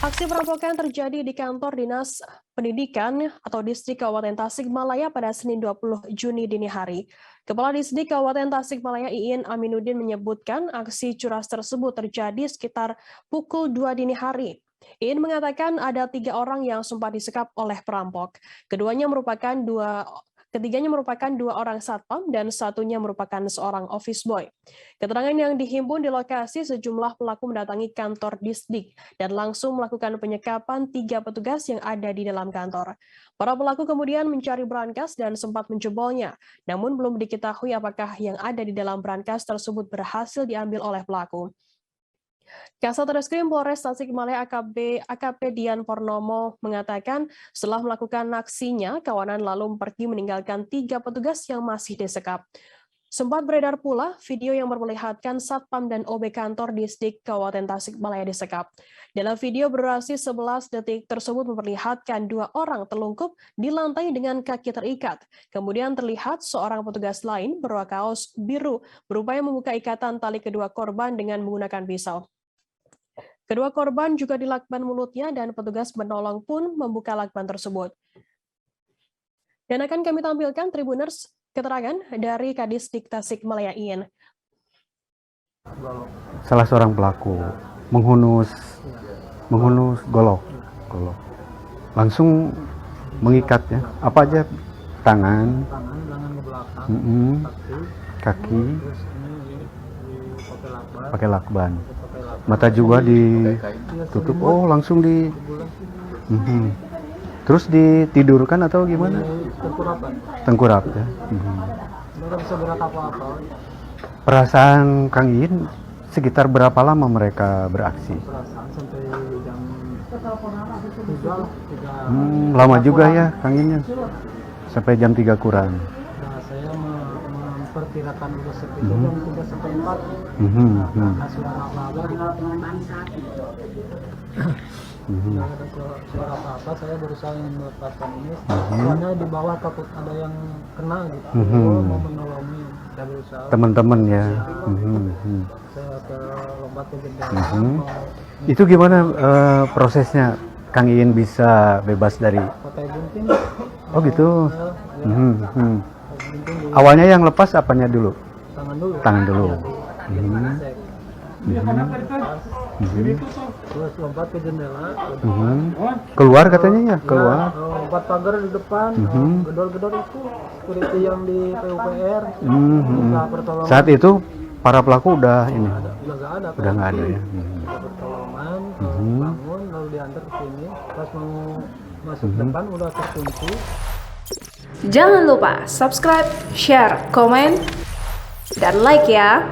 Aksi perampokan terjadi di kantor Dinas Pendidikan atau Distrik Kabupaten Tasikmalaya pada Senin 20 Juni dini hari. Kepala Distrik Kabupaten Tasikmalaya Iin Aminuddin menyebutkan aksi curas tersebut terjadi sekitar pukul 2 dini hari. Iin mengatakan ada 3 orang yang sempat disekap oleh perampok. Ketiganya merupakan 2 orang satpam dan satunya merupakan seorang office boy. Keterangan yang dihimpun di lokasi, sejumlah pelaku mendatangi kantor Disdik dan langsung melakukan penyekapan 3 petugas yang ada di dalam kantor. Para pelaku kemudian mencari brankas dan sempat menjebolnya, namun belum diketahui apakah yang ada di dalam brankas tersebut berhasil diambil oleh pelaku. Kasat Reskrim Polres Tasikmalaya AKP Dian Purnomo mengatakan setelah melakukan aksinya, kawanan lalu pergi meninggalkan 3 petugas yang masih disekap. Sempat beredar pula video yang memperlihatkan Satpam dan OB kantor Distrik Kabupaten Tasikmalaya disekap. Dalam video berdurasi 11 detik tersebut memperlihatkan 2 orang terlungkup di lantai dengan kaki terikat. Kemudian terlihat seorang petugas lain berkaos biru berupaya membuka ikatan tali kedua korban dengan menggunakan pisau. Kedua korban juga dilakban mulutnya dan petugas menolong pun membuka lakban tersebut. Dan akan kami tampilkan Tribuners keterangan dari Kadisdik Tasikmalaya Iin. Salah seorang pelaku menghunus golok. Langsung mengikatnya. Apa aja? Tangan ke belakang, kaki, pakai lakban. Mata juga ditutup. Oh, langsung di terus ditidurkan atau gimana? Tengkurap ya. Nggak bisa gerak apa-apa. Perasaan Kang Iin sekitar berapa lama mereka beraksi? Perasaan sampai jam 3. Lama juga ya Kang Iin, sampai jam 3 kurang. Nah, saya memperkirakan juga sekitar jam 3 sampai 4. Hasil apa-apa gitu. Nggak ada suara apa-apa, saya berusaha melepaskan ini. Soalnya di bawah takut ada yang kena gitu. Mau menolongin, saya berusaha. Teman-teman ya. Saya lompat ke jendela. Itu gimana prosesnya Kang Iin bisa bebas dari? Pakai gunting. Oh gitu. Gunting Awalnya yang lepas apanya dulu? tangan dulu. Terus lompat ke jendela. Keluar katanya ya, keluar. Lompat pagar di depan. Gedor-gedor itu security yang di PUPR. Minta pertolongan. Saat itu para pelaku udah ini. Udah nggak ada. Ya. Minta pertolongan, bangun lalu diantar ke sini. Pas mau masuk depan udah terkunci. Jangan lupa subscribe, share, komen, dan like ya.